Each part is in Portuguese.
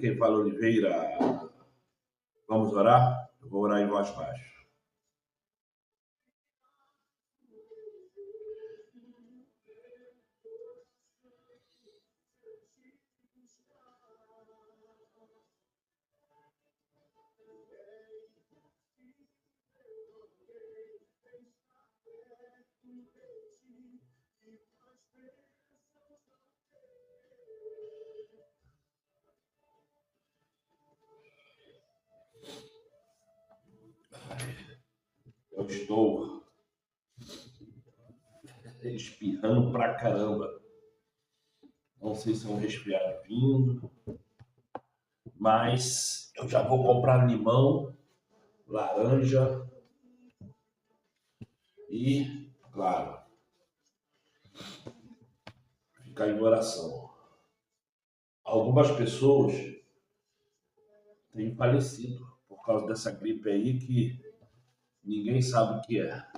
quem fala é Oliveira. Vamos orar? Eu vou orar em voz baixa. Eu estou espirrando pra caramba. Não sei se é um resfriado vindo, mas eu já vou comprar limão, laranja e, claro, ficar em oração. Algumas pessoas têm falecido por causa dessa gripe aí que ninguém sabe o que é.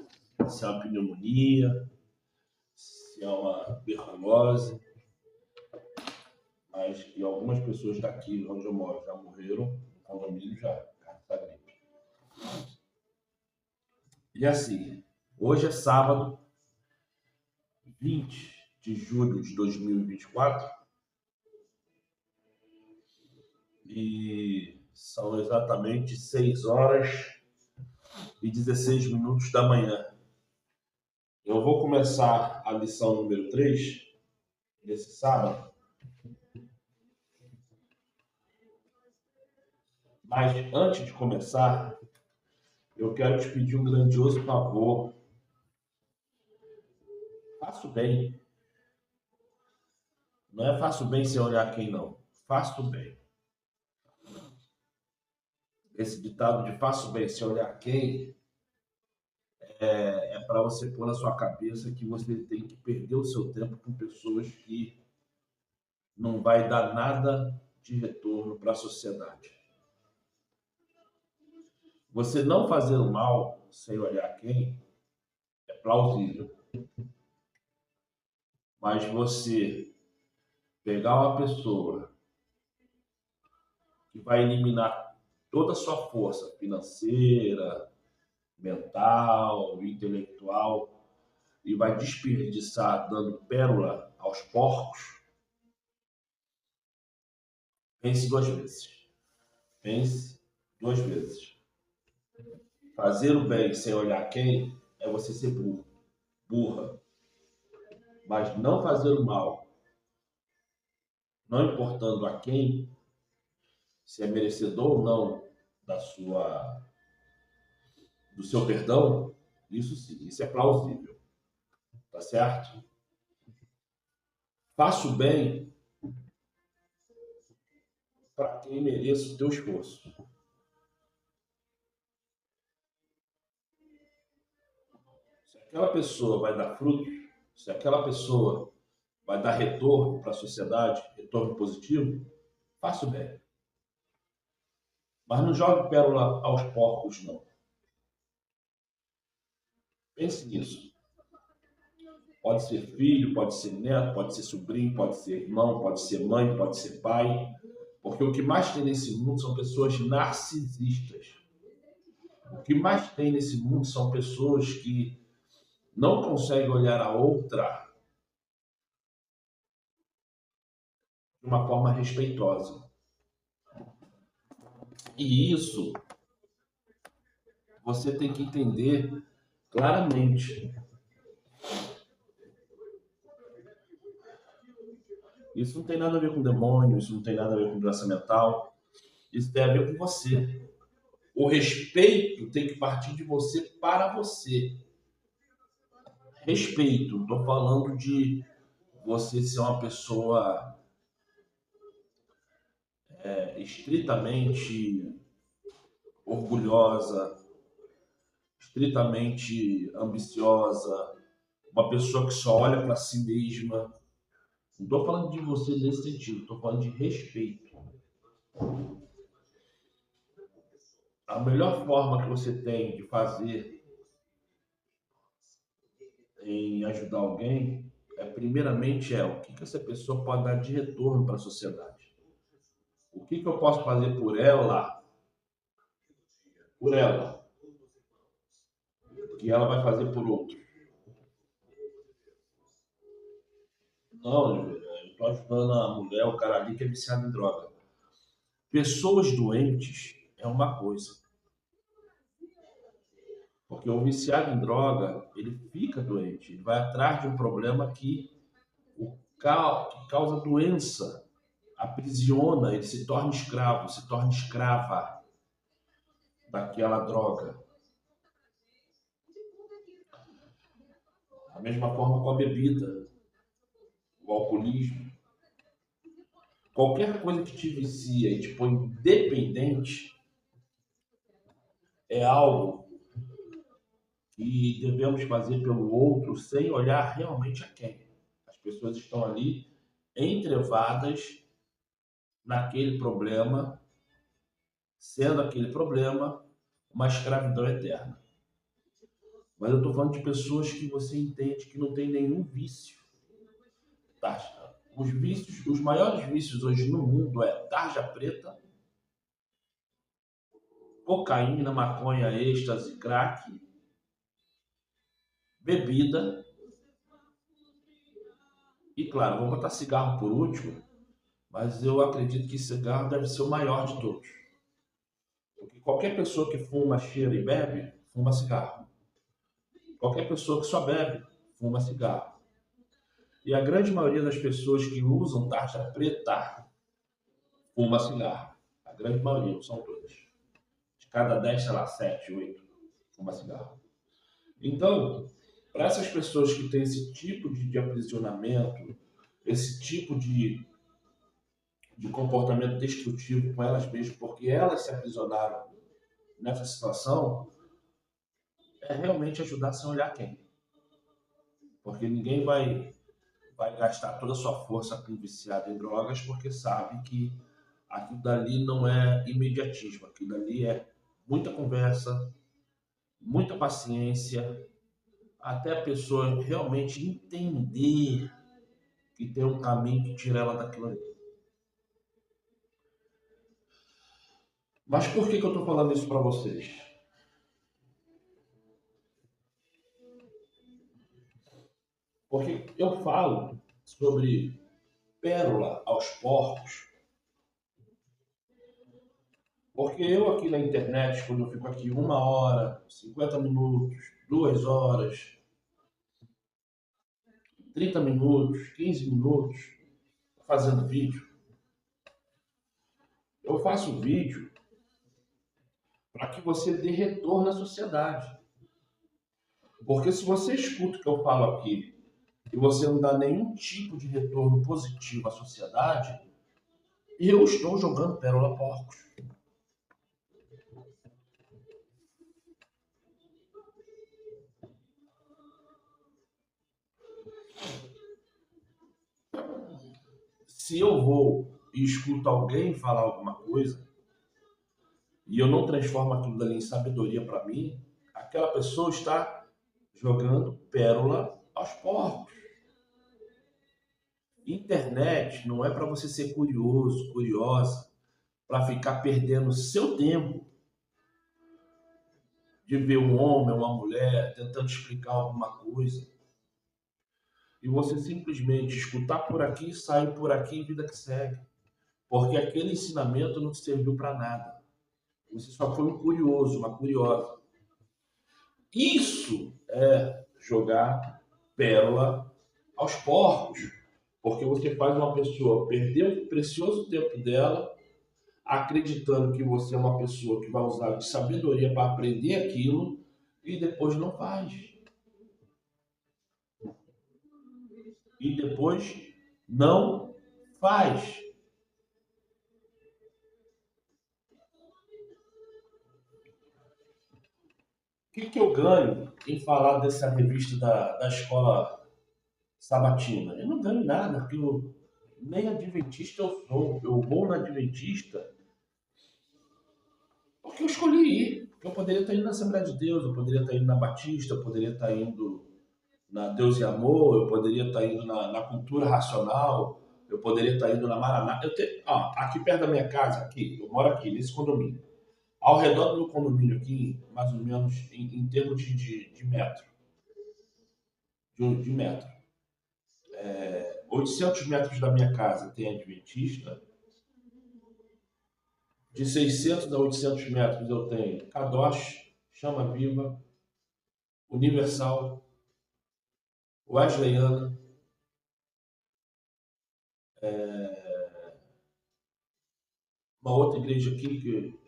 Se é uma pneumonia, se é uma tuberculose, mas e algumas pessoas daqui onde eu moro já morreram no condomínio já, por causa dessa gripe. E assim, hoje é sábado, 20 de julho de 2024 e são exatamente 6 horas e 16 minutos da manhã. Eu vou começar a lição número 3 desse sábado, mas antes de começar, eu quero te pedir um grandioso favor. Faça o bem. Não é faça o bem sem olhar quem, não. Faça o bem. Esse ditado de faça o bem sem olhar quem é para você pôr na sua cabeça que você tem que perder o seu tempo com pessoas que não vai dar nada de retorno para a sociedade. Você não fazer o mal sem olhar quem é plausível. Mas você pegar uma pessoa que vai eliminar toda a sua força financeira, mental, intelectual e vai desperdiçar dando pérola aos porcos, pense 2 vezes. Pense 2 vezes. Fazer o bem sem olhar quem é você ser burro, burra. Mas não fazer o mal, não importando a quem, se é merecedor ou não do seu perdão, isso sim, isso é plausível. Tá certo? Faça o bem para quem mereça o teu esforço. Se aquela pessoa vai dar frutos, se aquela pessoa vai dar retorno para a sociedade, retorno positivo, faça o bem. Mas não jogue pérola aos porcos, não. Pense nisso. Pode ser filho, pode ser neto, pode ser sobrinho, pode ser irmão, pode ser mãe, pode ser pai. Porque o que mais tem nesse mundo são pessoas narcisistas. O que mais tem nesse mundo são pessoas que não conseguem olhar a outra de uma forma respeitosa. E isso você tem que entender claramente. Isso não tem nada a ver com demônio, isso não tem nada a ver com doença mental. Isso tem a ver com você. O respeito tem que partir de você para você. Respeito, não estou falando de você ser uma pessoa estritamente orgulhosa, estritamente ambiciosa, uma pessoa que só olha para si mesma. Não estou falando de você nesse sentido, estou falando de respeito. A melhor forma que você tem de fazer em ajudar alguém primeiramente o que essa pessoa pode dar de retorno para a sociedade. O que eu posso fazer por ela? Por ela. Que ela vai fazer por outro. Não, Oliveira, eu estou ajudando a mulher, o cara ali que é viciado em droga. Pessoas doentes é uma coisa. Porque o viciado em droga, ele fica doente. Ele vai atrás de um problema que causa doença, aprisiona, ele se torna escravo, se torna escrava daquela droga. Da mesma forma com a bebida, o alcoolismo. Qualquer coisa que te vicia e te põe dependente é algo que devemos fazer pelo outro sem olhar realmente a quem. As pessoas estão ali entrevadas naquele problema, sendo aquele problema uma escravidão eterna. Mas eu estou falando de pessoas que você entende que não tem nenhum vício. Tá? Os vícios, os maiores vícios hoje no mundo é tarja preta, cocaína, maconha, êxtase, crack, bebida e, claro, vou botar cigarro por último, mas eu acredito que cigarro deve ser o maior de todos. Porque qualquer pessoa que fuma, cheira e bebe, fuma cigarro. Qualquer pessoa que só bebe, fuma cigarro. E a grande maioria das pessoas que usam tarja preta fuma cigarro. A grande maioria, não são todas. De cada 10, sei lá, 7, 8 fuma cigarro. Então, para essas pessoas que têm esse tipo de aprisionamento, esse tipo de comportamento destrutivo com elas mesmas, porque elas se aprisionaram nessa situação, é realmente ajudar sem olhar quem. Porque ninguém vai gastar toda a sua força com viciado em drogas, porque sabe que aquilo dali não é imediatismo, aquilo dali é muita conversa, muita paciência, até a pessoa realmente entender que tem um caminho que tira ela daquilo ali. Mas por que eu estou falando isso para vocês? Porque eu falo sobre pérola aos porcos, porque eu aqui na internet, quando eu fico aqui 1 hora, 50 minutos, 2 horas, 30 minutos, 15 minutos, fazendo vídeo, eu faço vídeo para que você dê retorno à sociedade. Porque se você escuta o que eu falo aqui e você não dá nenhum tipo de retorno positivo à sociedade, eu estou jogando pérola a porcos. Se eu vou e escuto alguém falar alguma coisa e eu não transformo aquilo dali em sabedoria para mim, aquela pessoa está jogando pérola aos porcos. Internet não é para você ser curioso, curiosa, para ficar perdendo seu tempo de ver um homem, uma mulher tentando explicar alguma coisa e você simplesmente escutar por aqui, sair por aqui e vida que segue. Porque aquele ensinamento não te serviu para nada. Você só foi um curioso, uma curiosa. Isso é jogar pérola aos porcos. Porque você faz uma pessoa perder o precioso tempo dela acreditando que você é uma pessoa que vai usar de sabedoria para aprender aquilo e depois não faz. E depois não faz. O que eu ganho em falar dessa revista da escola sabatina? Eu não ganho nada, porque nem adventista eu sou. Eu vou na adventista porque eu escolhi ir. Porque eu poderia estar indo na Assembleia de Deus, eu poderia estar indo na Batista, eu poderia estar indo na Deus e Amor, eu poderia estar indo na cultura racional, Eu poderia estar indo na Maranata. Aqui perto da minha casa, aqui, eu moro aqui, nesse condomínio. Ao redor do meu condomínio aqui, mais ou menos, em termos de metro, de metro, 800 metros da minha casa tem Adventista, de 600 a 800 metros eu tenho Kadosh, Chama Viva, Universal, Wesleyana, uma outra igreja aqui que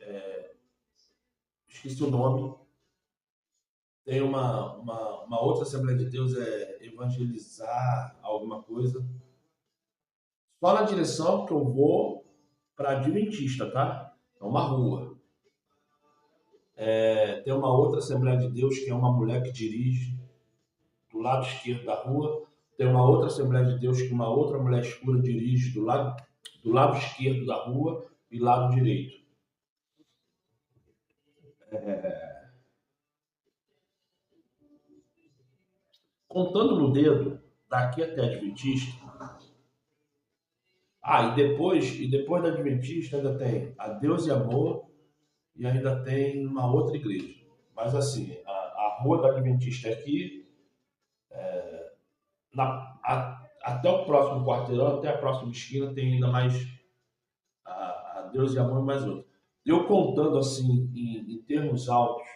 esqueci o nome, tem uma outra Assembleia de Deus, Evangelizar, alguma coisa. Só na direção que eu vou para Adventista, tá? É uma rua. Tem uma outra Assembleia de Deus que é uma mulher que dirige do lado esquerdo da rua. Tem uma outra Assembleia de Deus que uma outra mulher escura dirige do lado esquerdo da rua e lado direito. Contando no dedo, daqui até Adventista. E depois da Adventista ainda tem a Deus e Amor e ainda tem uma outra igreja. Mas assim, a rua da Adventista é aqui, até o próximo quarteirão, até a próxima esquina, tem ainda mais a Deus e Amor e mais outra. Eu contando assim, em termos altos,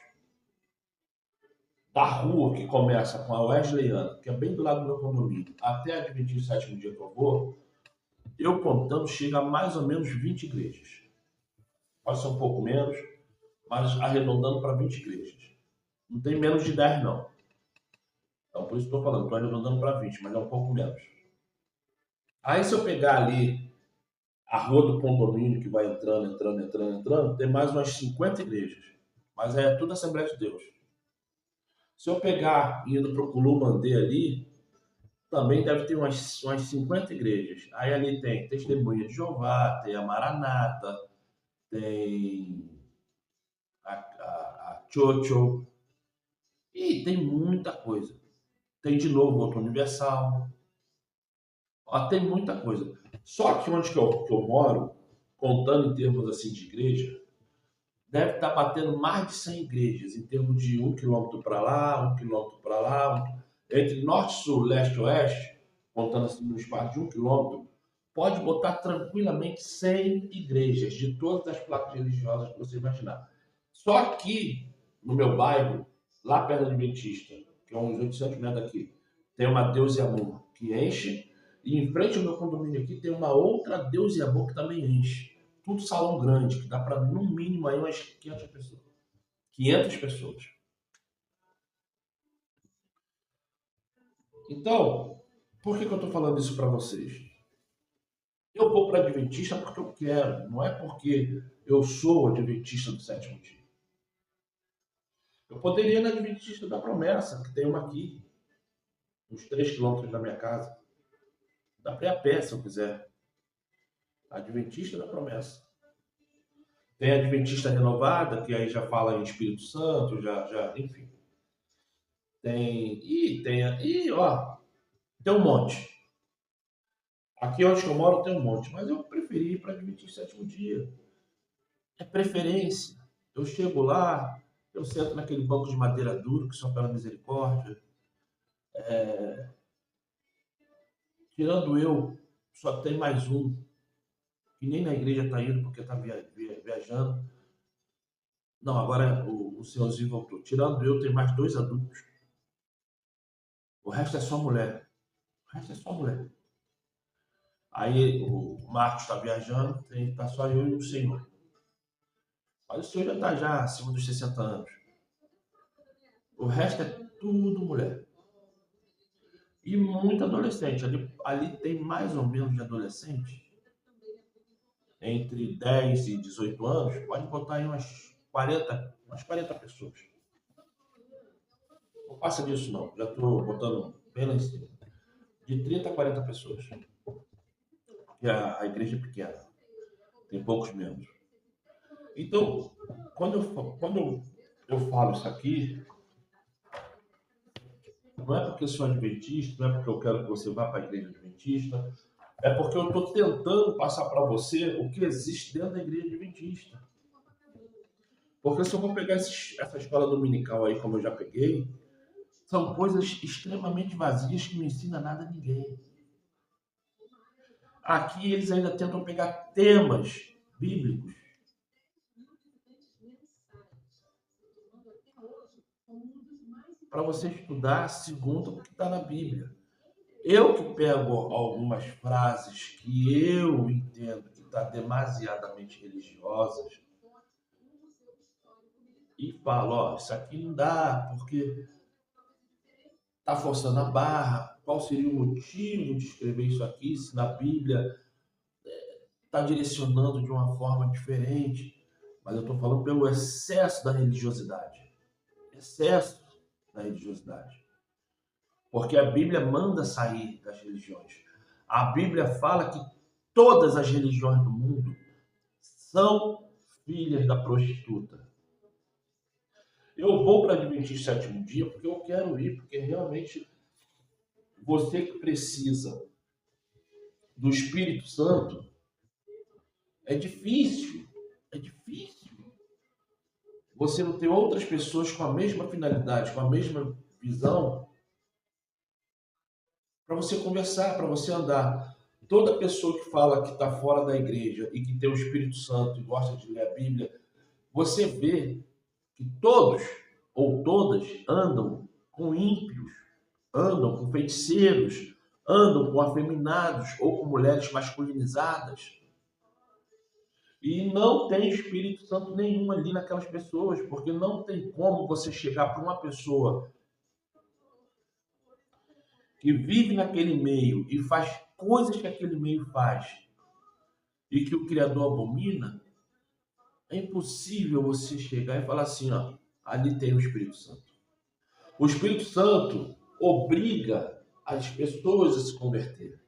da rua que começa com a Wesleyana, que é bem do lado do meu condomínio, até a Adventista sétimo dia que eu vou, eu contando, chega a mais ou menos 20 igrejas. Pode ser um pouco menos, mas arredondando para 20 igrejas. Não tem menos de 10, não. Então, por isso que estou falando, estou arredondando para 20, mas é um pouco menos. Aí, se eu pegar ali a rua do condomínio, que vai entrando, tem mais umas 50 igrejas. Mas é tudo Assembleia de Deus. Se eu pegar indo para o Culumandê ali, também deve ter umas 50 igrejas. Aí ali tem Testemunha de Jeová, tem a Maranata, tem a Chocho, e tem muita coisa. Tem de novo outro Universal. Tem muita coisa. Só que onde que eu moro, contando em termos assim de igreja, deve estar batendo mais de 100 igrejas, em termos de 1 quilômetro para lá, 1 quilômetro para lá. Entre norte, sul, leste e oeste, contando assim no espaço de 1 quilômetro, pode botar tranquilamente 100 igrejas de todas as placas religiosas que você imaginar. Só que no meu bairro, lá perto da Adventista, que é uns 800 metros daqui, tem uma Deus e Amor que enche, e em frente ao meu condomínio aqui tem uma outra Deus e Amor que também enche. Tudo salão grande, que dá para no mínimo aí umas 500 pessoas. 500 pessoas. Então, por que eu estou falando isso para vocês? Eu vou para Adventista porque eu quero, não é porque eu sou Adventista do sétimo dia. Eu poderia ir na Adventista da Promessa, que tem uma aqui, uns 3 quilômetros da minha casa. Dá para ir a pé se eu quiser. Adventista da Promessa. Tem a Adventista Renovada, que aí já fala em Espírito Santo, enfim. Tem um monte. Aqui onde eu moro tem um monte, mas eu preferi ir para Adventista sétimo dia. É preferência. Eu chego lá, eu sento naquele banco de madeira duro, que só pela misericórdia. Tirando eu, só tem mais um, que nem na igreja está indo porque está viajando. Não, agora o senhorzinho voltou. Tirando eu, tem mais 2 adultos. O resto é só mulher. O resto é só mulher. Aí o Marcos está viajando, está só eu e o senhor. Mas o senhor já está já acima dos 60 anos. O resto é tudo mulher. E muito adolescente. Ali tem mais ou menos de adolescente. Entre 10 e 18 anos, pode botar aí umas 40 pessoas. Não passa disso não. Já estou botando bem lá em cima. De 30 a 40 pessoas. E a igreja é pequena. Tem poucos membros. Então, quando eu falo isso aqui, não é porque eu sou adventista, não é porque eu quero que você vá para a igreja adventista, É porque eu estou tentando passar para você o que existe dentro da igreja adventista. Porque se eu vou pegar essa escola dominical aí, como eu já peguei, são coisas extremamente vazias que não ensinam nada a ninguém. Aqui eles ainda tentam pegar temas bíblicos para você estudar segundo o que está na Bíblia. Eu que pego algumas frases que eu entendo que estão demasiadamente religiosas e falo, ó, isso aqui não dá, porque está forçando a barra. Qual seria o motivo de escrever isso aqui, se na Bíblia está direcionando de uma forma diferente? Mas eu estou falando pelo excesso da religiosidade. Excesso da religiosidade. Porque a Bíblia manda sair das religiões. A Bíblia fala que todas as religiões do mundo são filhas da prostituta. Eu vou para Adventista Sétimo Dia porque eu quero ir, porque realmente você que precisa do Espírito Santo, é difícil, é difícil. Você não ter outras pessoas com a mesma finalidade, com a mesma visão, para você conversar, para você andar. Toda pessoa que fala que está fora da igreja e que tem o Espírito Santo e gosta de ler a Bíblia, você vê que todos ou todas andam com ímpios, andam com feiticeiros, andam com afeminados ou com mulheres masculinizadas. E não tem Espírito Santo nenhum ali naquelas pessoas, porque não tem como você chegar para uma pessoa que vive naquele meio e faz coisas que aquele meio faz e que o Criador abomina. É impossível você chegar e falar assim, ó, ali tem o Espírito Santo. O Espírito Santo obriga as pessoas a se converter.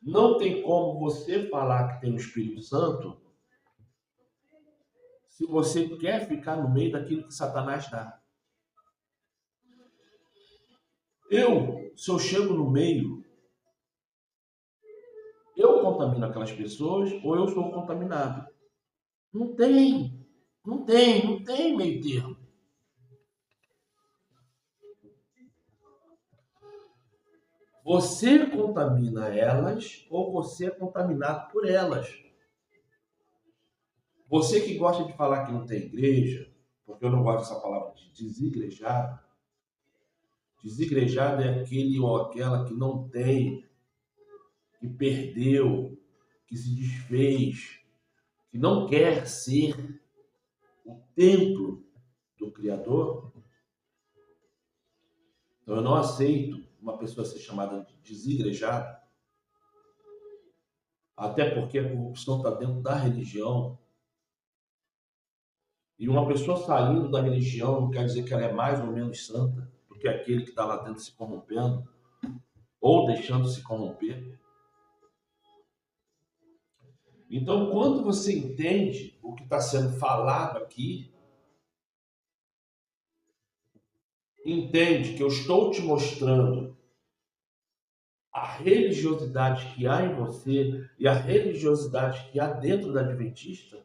Não tem como você falar que tem o Espírito Santo se você quer ficar no meio daquilo que Satanás dá. Se eu chego no meio, eu contamino aquelas pessoas ou eu sou contaminado. Não tem, não tem meio termo. Você contamina elas ou você é contaminado por elas. Você que gosta de falar que não tem igreja, porque eu não gosto dessa palavra de desigrejado. Desigrejado é aquele ou aquela que não tem, que perdeu, que se desfez, que não quer ser o templo do Criador. Então eu não aceito uma pessoa ser chamada de desigrejado, até porque a corrupção está dentro da religião. E uma pessoa saindo da religião não quer dizer que ela é mais ou menos santa do que aquele que está lá dentro se corrompendo ou deixando se corromper. Então, quando você entende o que está sendo falado aqui, entende que eu estou te mostrando a religiosidade que há em você e a religiosidade que há dentro da Adventista,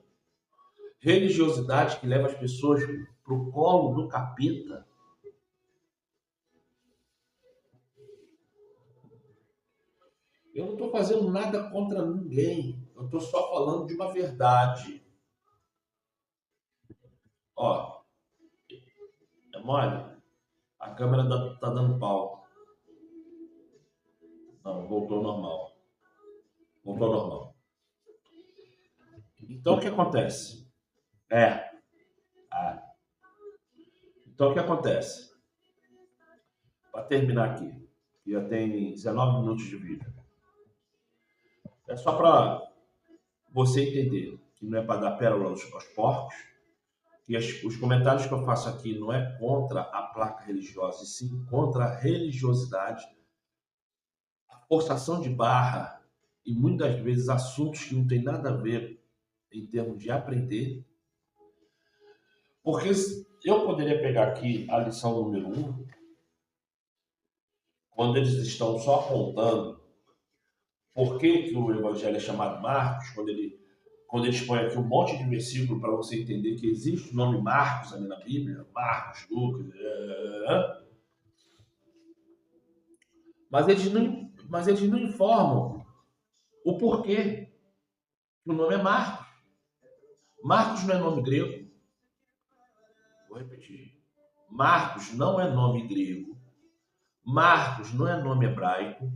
religiosidade que leva as pessoas para o colo do capeta. Eu não estou fazendo nada contra ninguém. Eu estou só falando de uma verdade. Ó, é mole? A câmera tá dando pau. Não, voltou ao normal. Voltou ao normal. Então, o que acontece? Então, o que acontece? Para terminar aqui, já tem 19 minutos de vídeo. É só para você entender que não é para dar pérola aos porcos, que os comentários que eu faço aqui não é contra a placa religiosa, e sim contra a religiosidade, a forçação de barra e muitas vezes assuntos que não tem nada a ver em termos de aprender. Porque eu poderia pegar aqui a lição número 1, quando eles estão só apontando Por que, que o evangelho é chamado Marcos? Quando eles põem aqui um monte de versículo para você entender que existe o nome Marcos ali na Bíblia, Marcos, Lucas, mas eles não informam o porquê que o nome é Marcos. Marcos não é nome grego. Vou repetir. Marcos não é nome grego. Marcos não é nome hebraico.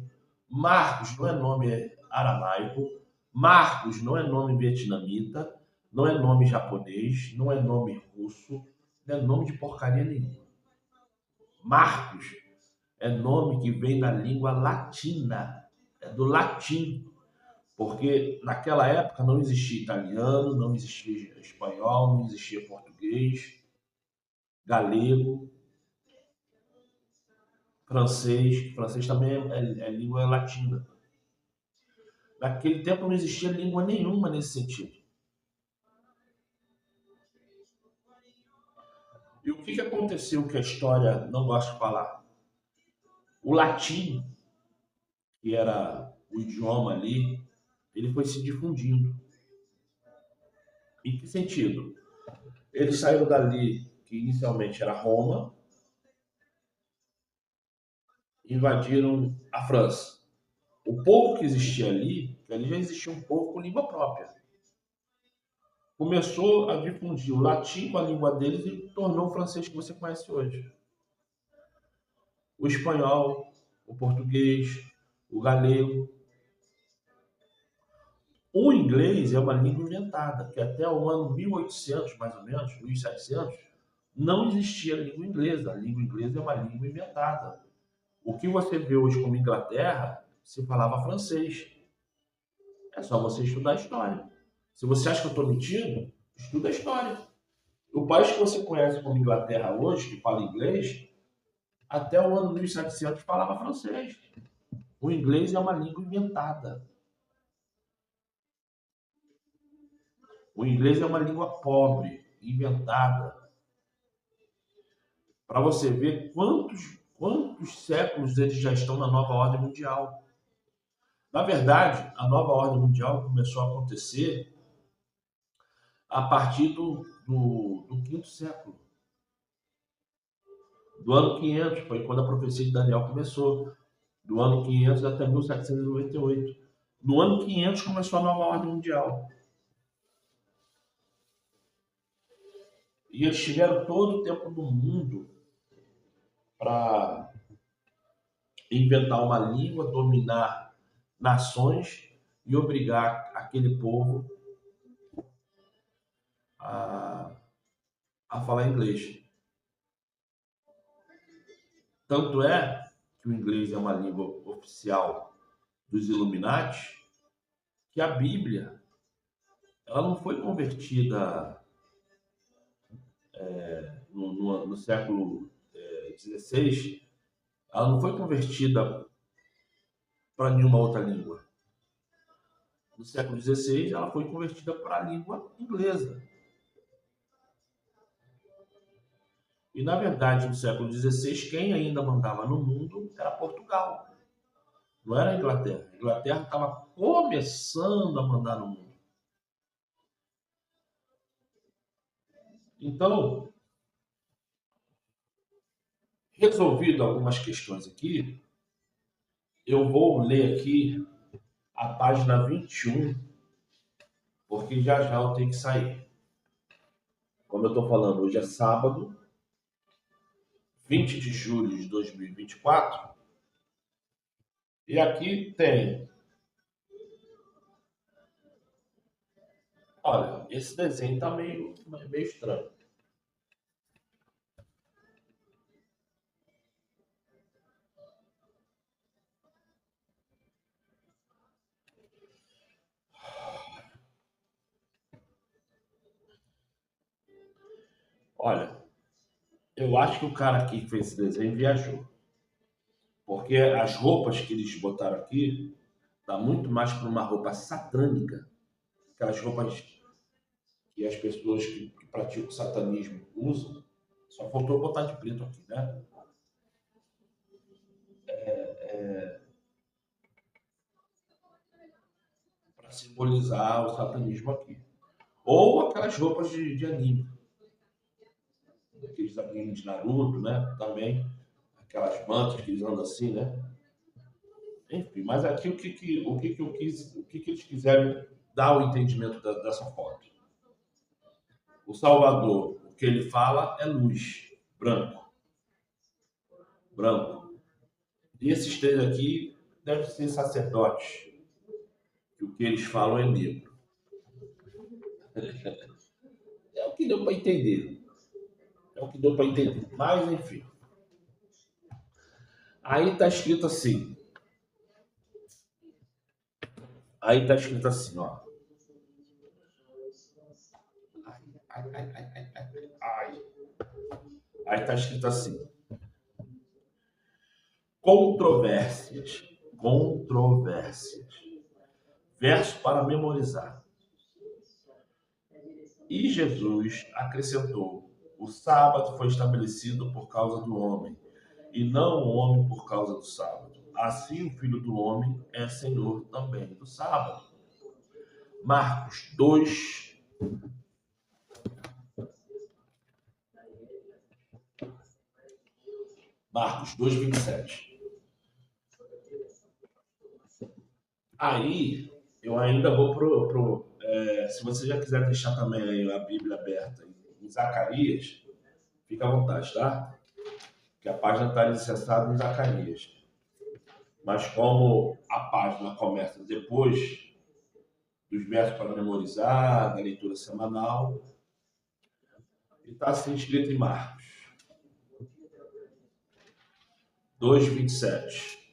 Marcos não é nome aramaico. Marcos não é nome vietnamita. Não é nome japonês. Não é nome russo. Não é nome de porcaria nenhuma. Marcos é nome que vem da língua latina. É do latim. Porque naquela época não existia italiano, não existia espanhol, não existia português, galego, francês. Francês também é língua latina. Naquele tempo não existia língua nenhuma nesse sentido. E o que aconteceu que a história não gosta de falar? O latim, que era o idioma ali, ele foi se difundindo. Em que sentido? Eles saíram dali, que inicialmente era Roma, invadiram a França. O povo que existia ali, que ali já existia um povo com língua própria, começou a difundir o latim com a língua deles e tornou o francês que você conhece hoje. O espanhol, o português, o galego. O inglês é uma língua inventada, que até o ano 1800, mais ou menos, 1700, não existia língua inglesa. A língua inglesa é uma língua inventada. O que você vê hoje como Inglaterra, se falava francês. É só você estudar a história. Se você acha que eu estou mentindo, estuda a história. O país que você conhece como Inglaterra hoje, que fala inglês, até o ano 1700 falava francês. O inglês é uma língua inventada. O inglês é uma língua pobre, inventada. Para você ver quantos séculos eles já estão na nova ordem mundial. Na verdade, a nova ordem mundial começou a acontecer a partir do quinto século. Do ano 500, foi quando a profecia de Daniel começou. Do ano 500 até 1798. No ano 500 começou a nova ordem mundial. E eles tiveram todo o tempo do mundo para inventar uma língua, dominar nações e obrigar aquele povo a, a falar inglês. Tanto é que o inglês é uma língua oficial dos Illuminati, que a Bíblia ela não foi convertida no século XVI, ela não foi convertida para nenhuma outra língua. No século XVI, ela foi convertida para a língua inglesa. E, na verdade, no século XVI, quem ainda mandava no mundo era Portugal. Não era a Inglaterra. A Inglaterra estava começando a mandar no mundo. Então, resolvido algumas questões aqui, eu vou ler aqui a página 21, porque já já eu tenho que sair. Como eu estou falando, hoje é sábado, 20 de julho de 2024, e aqui tem... Olha, esse desenho está meio estranho. Olha, eu acho que o cara aqui que fez esse desenho viajou. Porque as roupas que eles botaram aqui dá muito mais para uma roupa satânica, aquelas roupas que as pessoas que praticam satanismo usam. Só faltou botar de preto aqui, né? simbolizar o satanismo aqui. Ou aquelas roupas de anime. Aqueles animes de Naruto, né? Também. Aquelas mantas que eles andam assim, né? Enfim, mas aqui o que eles quiserem dar o entendimento dessa foto. O Salvador, o que ele fala é luz, branco. Branco. E esses três aqui devem ser sacerdotes, que o que eles falam é negro. É o que deu para entender. É o que deu para entender. Mas, enfim. Aí está escrito assim. Aí está escrito assim, ó. Ai. Aí está escrito assim. Controvérsias. Controvérsias. Verso para memorizar. E Jesus acrescentou: o sábado foi estabelecido por causa do homem, e não o homem por causa do sábado. Assim o Filho do Homem é Senhor também do sábado. Marcos 2. Marcos 2, 27. Aí, eu ainda vou se você já quiser deixar também aí a Bíblia aberta em Zacarias, fica à vontade, tá? Que a página está alicerçada em Zacarias. Mas como a página começa depois dos versos para memorizar, da leitura semanal, e está assim escrito em Marcos 2, 27.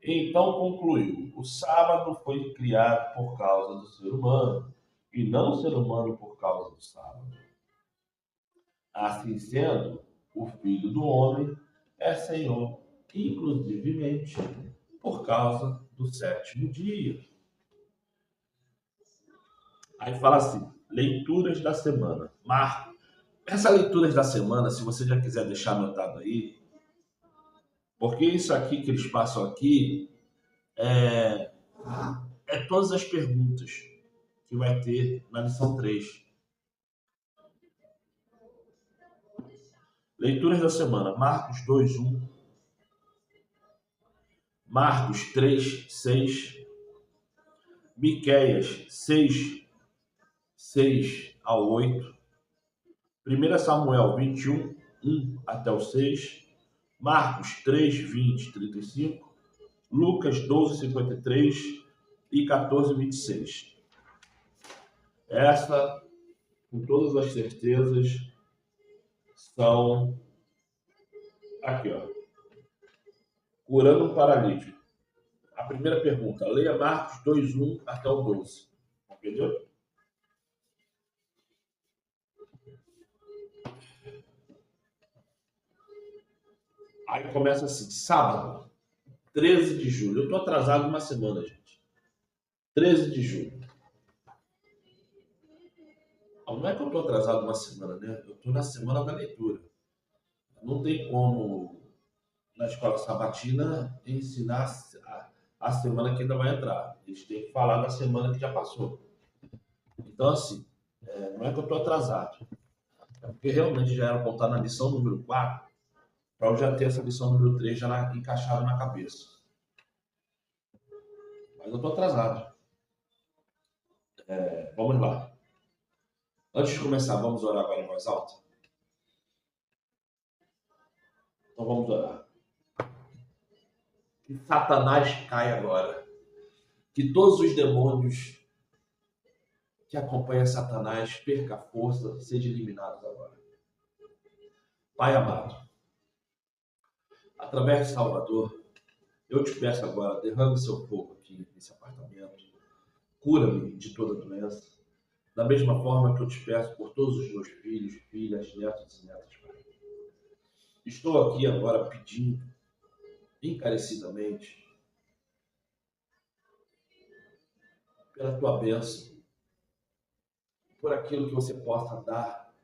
Então concluiu: o sábado foi criado por causa do ser humano, e não o ser humano por causa do sábado. Assim sendo, o Filho do Homem é Senhor, inclusivemente por causa do sétimo dia. Aí fala assim, leituras da semana. Marco, essa leituras da semana, se você já quiser deixar anotado aí, porque isso aqui que eles passam aqui é todas as perguntas que vai ter na lição 3. Leituras da semana. Marcos 2, 1. Marcos 3, 6. Miqueias 6, 6 ao 8. 1 Samuel 21, 1 até o 6. Marcos 3, 20, 35. Lucas 12, 53 e 14, 26. Essa, com todas as certezas, são aqui, ó. Curando um paralítico. A primeira pergunta, leia Marcos 2, 1 até o 12. Entendeu? Aí começa assim, sábado, 13 de julho. Eu tô atrasado uma semana, gente. 13 de julho. Não é que eu tô atrasado uma semana, né? Eu tô na semana da leitura. Não tem como, na escola sabatina, ensinar a semana que ainda vai entrar. Eles têm que falar da semana que já passou. Então, assim, não é que eu tô atrasado. É porque realmente já era para estar na lição número 4, para eu já ter essa lição número 3 já encaixada na cabeça. Mas eu tô atrasado. Vamos lá. Antes de começar, vamos orar agora em voz alta? Então vamos orar. Que Satanás caia agora. Que todos os demônios que acompanham Satanás percam a força, sejam eliminados agora. Pai amado, através de Salvador, eu te peço agora, derrame seu fogo aqui nesse apartamento. Cura-me de toda doença. Da mesma forma que eu te peço por todos os meus filhos, filhas, netos e netas, Pai. Estou aqui agora pedindo, encarecidamente, pela tua bênção, por aquilo que você possa dar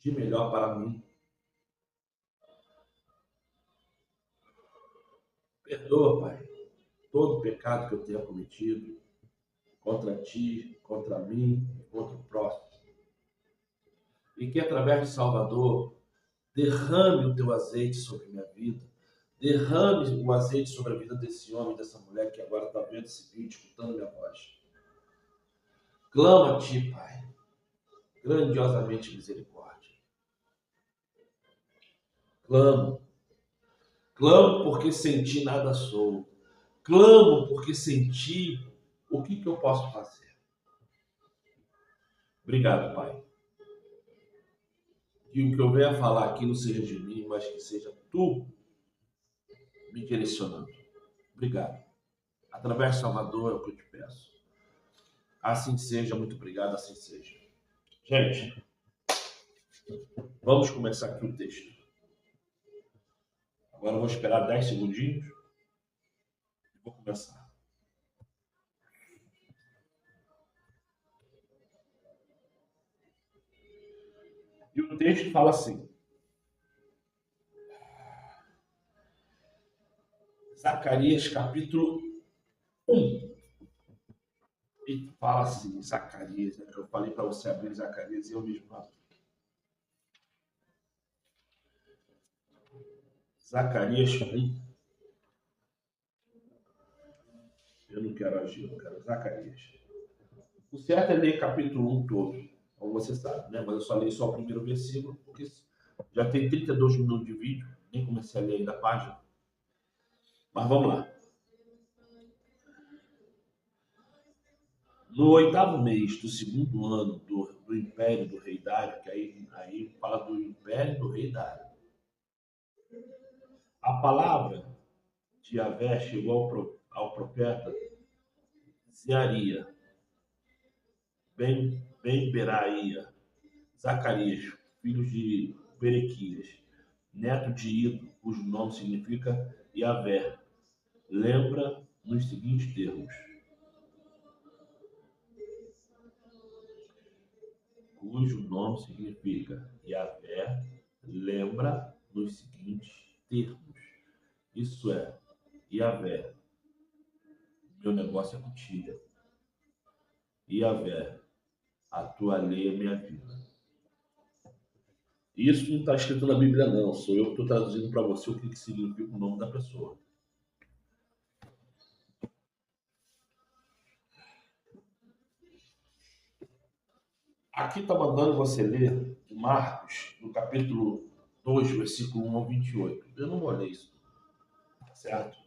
de melhor para mim. Perdoa, Pai, todo pecado que eu tenha cometido contra ti, contra mim e contra o próximo. E que através de Salvador, derrame o teu azeite sobre minha vida. Derrame o azeite sobre a vida desse homem, dessa mulher que agora está vendo esse vídeo, escutando minha voz. Clama a ti, Pai, grandiosamente misericórdia. Clamo. Clamo porque sem ti nada sou. Clamo porque sem ti, o que eu posso fazer? Obrigado, Pai. Que o que eu venha falar aqui não seja de mim, mas que seja tu me direcionando. Obrigado. Através de Salvador é o que eu te peço. Assim seja, muito obrigado, assim seja. Gente, vamos começar aqui o texto. Agora eu vou esperar 10 segundinhos e vou começar. E o texto fala assim: Zacarias capítulo 1. E fala assim, Zacarias, né? Eu falei para você abrir Zacarias e eu mesmo abri. Zacarias 1. Eu não quero agir, eu quero Zacarias. O certo é ler capítulo 1 todo, como você sabe, né? Mas eu só li só o primeiro versículo, porque já tem 32 minutos de vídeo, nem comecei a ler ainda a página. Mas vamos lá. No 8º mês do segundo ano do império do rei Dário, que aí fala do império do rei Dário, a palavra de Yahvé chegou ao profeta Zearia, Ben-Beraía, Zacarias, filhos de Berequias, neto de Ido, cujo nome significa Yahvé, lembra nos seguintes termos. Cujo nome significa Yahvé, lembra nos seguintes termos. Isso é, Yahvé, meu negócio é contigo. Yahvé, a tua lei é minha vida. Isso não está escrito na Bíblia, não. Sou eu que estou traduzindo para você o que significa o nome da pessoa. Aqui está mandando você ler Marcos, no capítulo 2, versículo 1 ao 28. Eu não vou ler isso, certo?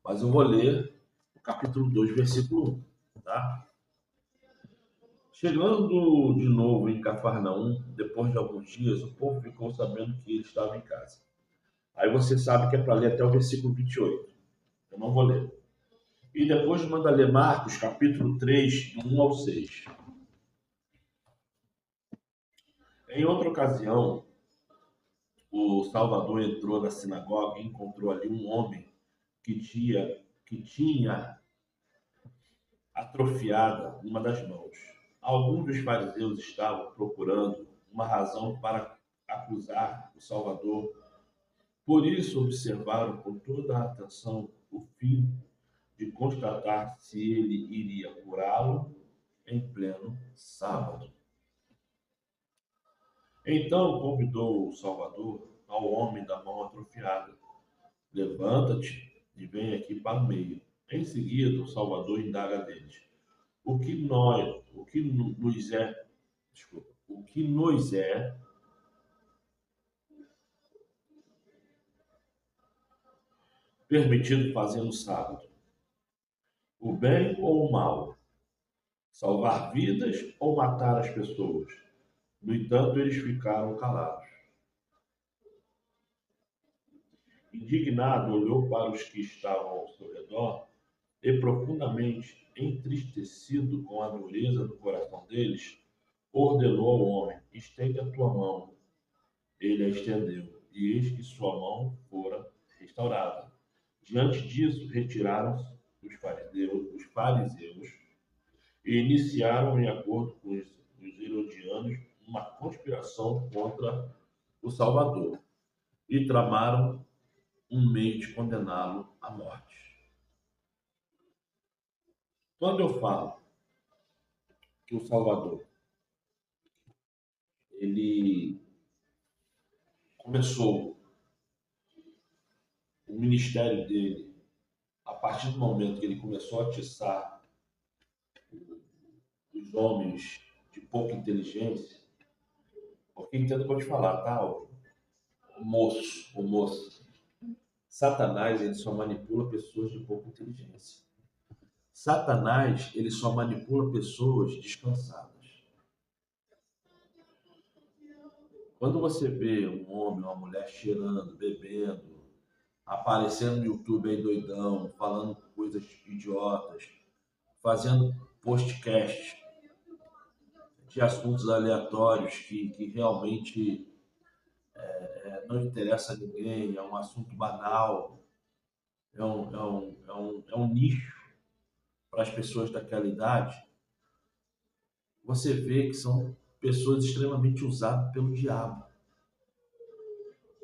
Mas eu vou ler o capítulo 2, versículo 1, tá? Chegando de novo em Cafarnaum, depois de alguns dias, o povo ficou sabendo que ele estava em casa. Aí você sabe que é para ler até o versículo 28. Eu não vou ler. E depois manda ler Marcos, capítulo 3, do 1 ao 6. Em outra ocasião, o Salvador entrou na sinagoga e encontrou ali um homem que tinha atrofiada uma das mãos. Alguns dos fariseus estavam procurando uma razão para acusar o Salvador. Por isso observaram com toda a atenção o fim de constatar se ele iria curá-lo em pleno sábado. Então convidou o Salvador ao homem da mão atrofiada: levanta-te e vem aqui para o meio. Em seguida, o Salvador indaga deles: o que nos é permitido fazer no sábado? O bem ou o mal? Salvar vidas ou matar as pessoas? No entanto, eles ficaram calados. Indignado, olhou para os que estavam ao seu redor e, profundamente entristecido com a dureza do coração deles, ordenou ao homem: estende a tua mão. Ele a estendeu, e eis que sua mão fora restaurada. Diante disso, retiraram-se os fariseus e iniciaram, em acordo com os herodianos, uma conspiração contra o Salvador e tramaram um meio de condená-lo à morte. Quando eu falo que o Salvador ele começou o ministério dele a partir do momento que ele começou a atiçar os homens de pouca inteligência, porque entendo o que eu te falar, tá? O moço, Satanás ele só manipula pessoas de pouca inteligência. Satanás ele só manipula pessoas descansadas. Quando você vê um homem, uma mulher cheirando, bebendo, aparecendo no YouTube aí doidão, falando coisas idiotas, fazendo podcast de assuntos aleatórios que realmente não interessa a ninguém, é um assunto banal, é um nicho para as pessoas daquela idade, você vê que são pessoas extremamente usadas pelo diabo.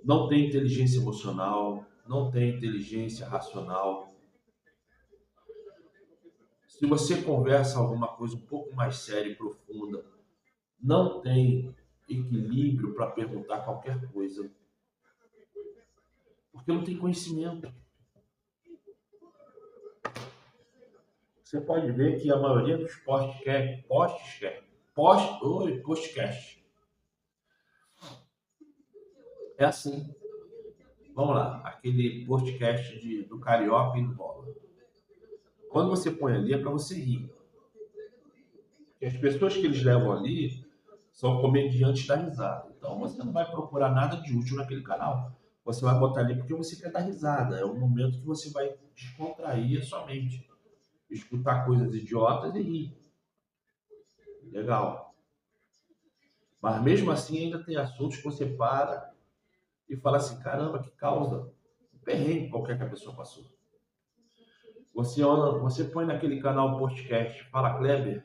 Não tem inteligência emocional, não tem inteligência racional. Se você conversa alguma coisa um pouco mais séria e profunda, não tem equilíbrio para perguntar qualquer coisa, porque não tem conhecimento. Você pode ver que a maioria dos podcast é assim. Vamos lá, aquele podcast do Carioca e do Bola. Quando você põe ali é para você rir. E as pessoas que eles levam ali são comediantes da risada. Então você não vai procurar nada de útil naquele canal. Você vai botar ali porque você quer dar risada. É o momento que você vai descontrair a sua mente. Escutar coisas idiotas e rir. Legal. Mas mesmo assim ainda tem assuntos que você para e fala assim, caramba, que causa um perrengue qualquer que a pessoa passou. Você põe naquele canal podcast Fala Kleber.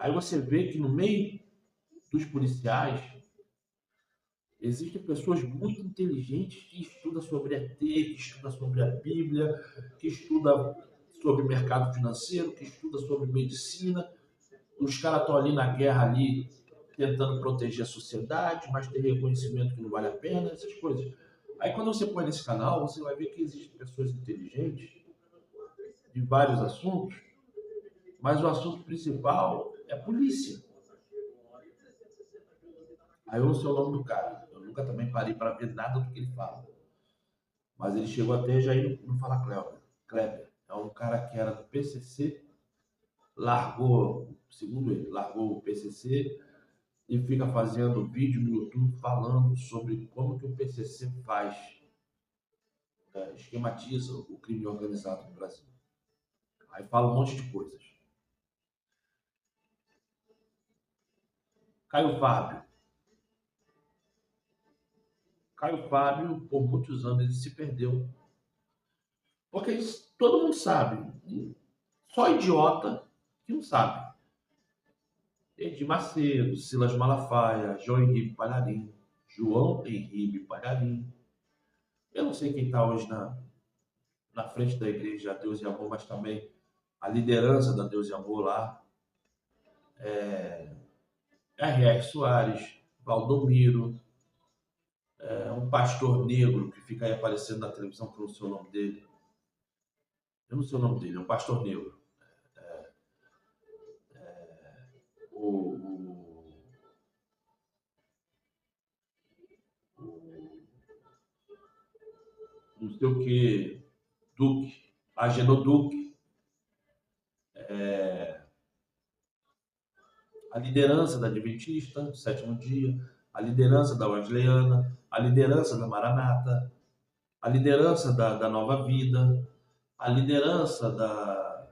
Aí você vê que no meio dos policiais existem pessoas muito inteligentes que estudam sobre ET, que estudam sobre a Bíblia, que estudam sobre mercado financeiro, que estudam sobre medicina. Os caras estão ali na guerra ali tentando proteger a sociedade, mas tem reconhecimento que não vale a pena, essas coisas. Aí quando você põe nesse canal, você vai ver que existem pessoas inteligentes de vários assuntos, mas o assunto principal é polícia. Aí eu não sei o nome do cara. Eu nunca também parei para ver nada do que ele fala. Mas ele chegou até já aí no Fala Kleber. É um cara que era do PCC, segundo ele, largou o PCC e fica fazendo vídeo no YouTube falando sobre como que o PCC faz, esquematiza o crime organizado no Brasil. Aí fala um monte de coisas. Caio Fábio, por muitos anos, ele se perdeu. Porque todo mundo sabe. Só idiota que não sabe. Edir Macedo, Silas Malafaia, João Henrique Palharim. Eu não sei quem está hoje na frente da igreja Deus e Amor, mas também a liderança da Deus e Amor lá. R.R. Soares, Valdomiro, um pastor negro que fica aí aparecendo na televisão, que eu não sei o nome dele. Eu não sei o nome dele, é um pastor negro. O não sei o que, Duque, Agenor Duque, a liderança da Adventista, do Sétimo Dia, a liderança da Wesleyana, a liderança da Maranata, a liderança da Nova Vida, a liderança da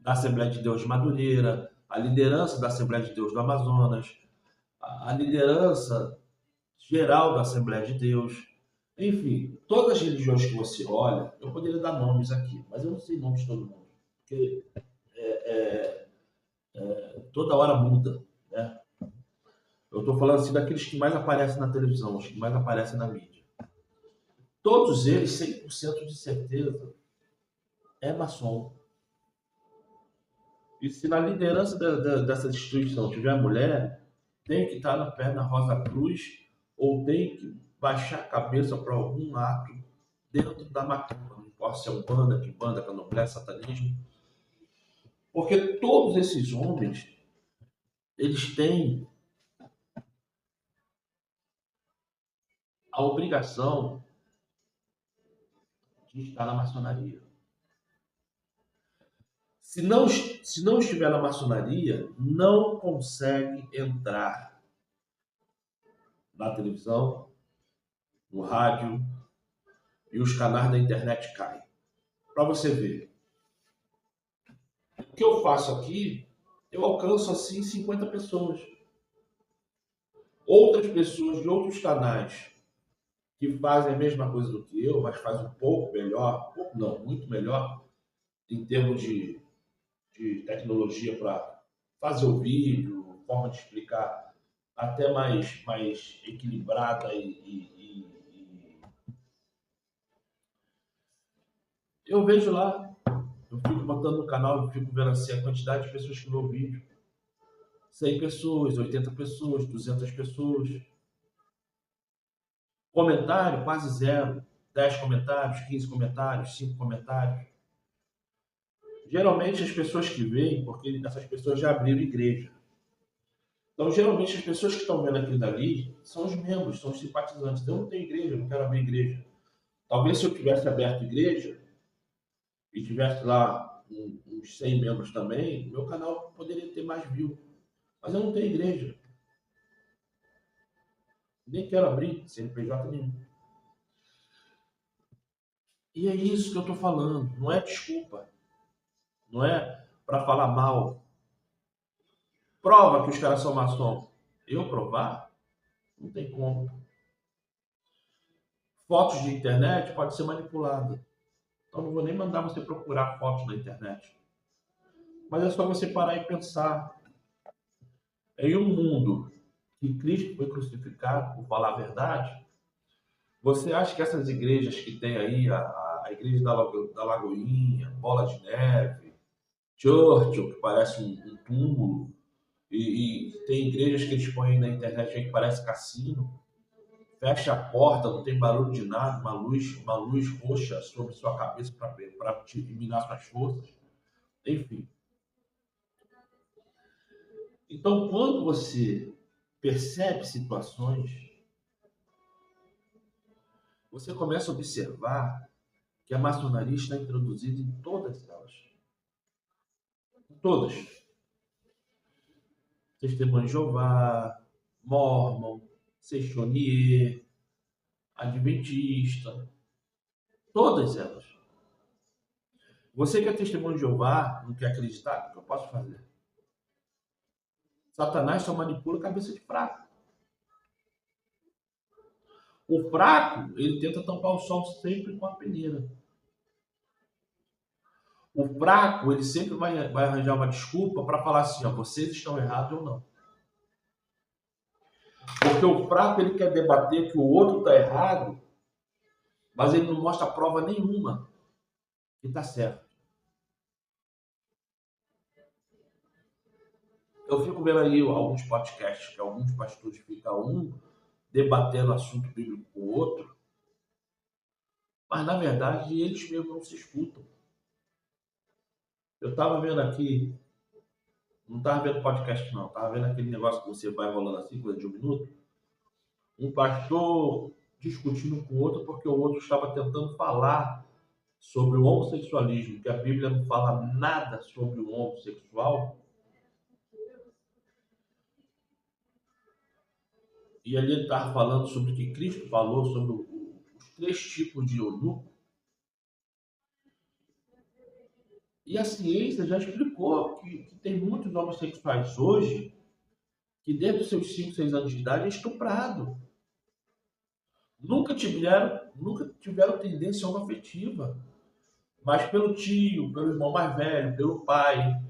Assembleia de Deus de Madureira, a liderança da Assembleia de Deus do Amazonas, a liderança geral da Assembleia de Deus, enfim, todas as religiões que você olha, eu poderia dar nomes aqui, mas eu não sei nomes de todo mundo, porque toda hora muda, né? Eu estou falando assim daqueles que mais aparecem na televisão, os que mais aparecem na mídia. Todos eles, 100% de certeza, é maçom. E se na liderança dessa instituição tiver mulher, tem que estar na perna Rosa Cruz ou tem que baixar a cabeça para algum ato dentro da macumba. Não importa se é Umbanda, Quimbanda, Candomblé, Satanismo. Porque todos esses homens, eles têm a obrigação de estar na maçonaria. Se não estiver na maçonaria, não consegue entrar na televisão, no rádio, e os canais da internet caem. Para você ver. O que eu faço aqui, eu alcanço assim 50 pessoas. Outras pessoas de outros canais que fazem a mesma coisa do que eu, mas fazem um pouco melhor, pouco não, muito melhor, em termos de tecnologia para fazer o vídeo, forma de explicar até mais equilibrada e eu vejo lá, eu fico botando no canal, eu fico vendo assim a quantidade de pessoas que vê o vídeo. 100 pessoas, 80 pessoas, 200 pessoas. Comentário quase zero. 10 comentários, 15 comentários, 5 comentários. Geralmente as pessoas que veem, porque essas pessoas já abriram igreja. Então, geralmente as pessoas que estão vendo aquilo dali são os membros, são os simpatizantes. Eu não tenho igreja, eu não quero abrir igreja. Talvez se eu tivesse aberto igreja e tivesse lá uns 100 membros também, meu canal poderia ter mais view. Mas eu não tenho igreja. Nem quero abrir CNPJ nenhum. E é isso que eu estou falando. Não é desculpa. Não é para falar mal. Prova que os caras são maçom. Eu provar? Não tem como. Fotos de internet pode ser manipulada. Então não vou nem mandar você procurar fotos na internet. Mas é só você parar e pensar. Em um mundo que Cristo foi crucificado, por falar a verdade, você acha que essas igrejas que tem aí, a igreja da Lagoinha, Bola de Neve, Churchill, que parece um túmulo, e tem igrejas que eles põem na internet aí que parece cassino, fecha a porta, não tem barulho de nada, uma luz roxa sobre sua cabeça para te eliminar suas forças, enfim. Então, quando você percebe situações, você começa a observar que a maçonaria está introduzida em todas elas. Todas. Testemunho de Jeová, Mormon, Sextonier, Adventista, todas elas. Você que é testemunho de Jeová, não quer acreditar, o que eu posso fazer? Satanás só manipula a cabeça de fraco. O fraco, ele tenta tampar o sol sempre com a peneira. O fraco, ele sempre vai arranjar uma desculpa para falar assim, ó, vocês estão errados ou não. Porque o fraco, ele quer debater que o outro está errado, mas ele não mostra prova nenhuma que está certo. Eu fico vendo aí alguns podcasts que alguns pastores ficam debatendo assunto bíblico com o outro, mas na verdade eles mesmos não se escutam. Eu estava vendo aqui, não estava vendo podcast não, estava vendo aquele negócio que você vai rolando assim, coisa de um minuto, um pastor discutindo com o outro porque o outro estava tentando falar sobre o homossexualismo, que a Bíblia não fala nada sobre o homossexual. E ali ele estava falando sobre o que Cristo falou sobre os 3 tipos de eunuco. E a ciência já explicou que tem muitos homossexuais hoje que desde os seus 5, 6 anos de idade é estuprado. Nunca tiveram tendência homoafetiva. Mas pelo tio, pelo irmão mais velho, pelo pai,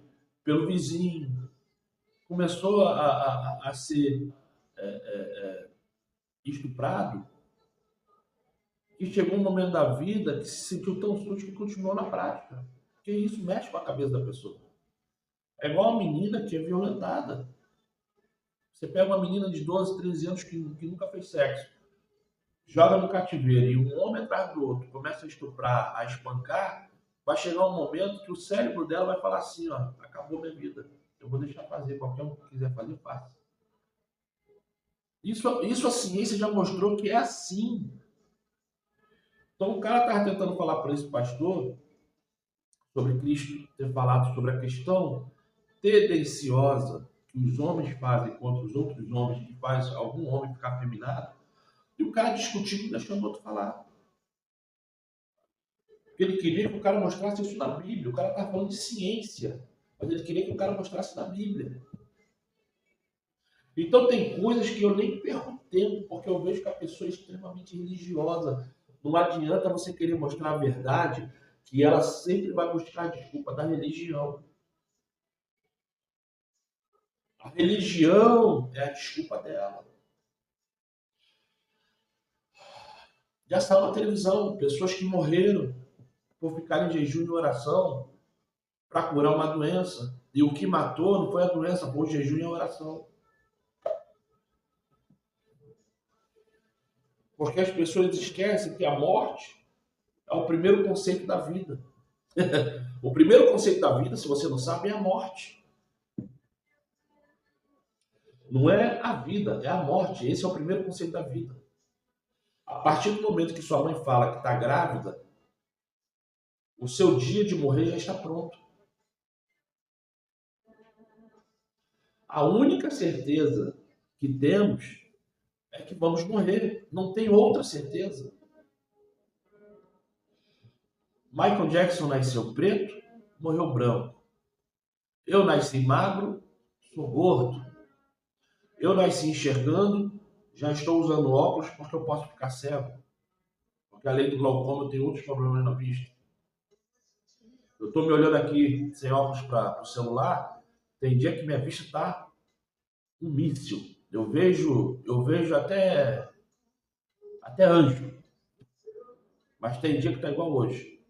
pelo vizinho, começou a ser estuprado, e chegou um momento da vida que se sentiu tão sujo que continuou na prática. Porque isso mexe com a cabeça da pessoa. É igual a menina que é violentada. Você pega uma menina de 12, 13 anos que nunca fez sexo, joga no cativeiro e um homem atrás do outro começa a estuprar, a espancar, vai chegar um momento que o cérebro dela vai falar assim, ó, acabou minha vida. Eu vou deixar fazer, qualquer um que quiser fazer, faça. Isso a ciência já mostrou que é assim. Então o cara estava tentando falar para esse pastor sobre Cristo ter falado sobre a questão tendenciosa que os homens fazem contra os outros homens, que faz algum homem ficar afeminado, e o cara discutindo, deixando o outro falar. Porque ele queria que o cara mostrasse isso na Bíblia. O cara estava falando de ciência, mas ele queria que o cara mostrasse na Bíblia. Então tem coisas que eu nem perco tempo, porque eu vejo que a pessoa é extremamente religiosa. Não adianta você querer mostrar a verdade, que ela sempre vai buscar a desculpa da religião. A religião é a desculpa dela. Já saiu na televisão, pessoas que morreram por ficar em jejum e oração para curar uma doença. E o que matou não foi a doença, foi o jejum e a oração. Porque as pessoas esquecem que a morte é o primeiro conceito da vida. O primeiro conceito da vida, se você não sabe, é a morte. Não é a vida, é a morte. Esse é o primeiro conceito da vida. A partir do momento que sua mãe fala que está grávida, o seu dia de morrer já está pronto. A única certeza que temos é que vamos morrer. Não tem outra certeza. Michael Jackson nasceu preto, morreu branco. Eu nasci magro, sou gordo. Eu nasci enxergando, já estou usando óculos porque eu posso ficar cego. Porque além do glaucoma eu tenho outros problemas na vista. Eu estou me olhando aqui sem óculos para o celular, tem dia que minha vista está um míssil. Eu vejo até anjo. Mas tem dia que está igual hoje.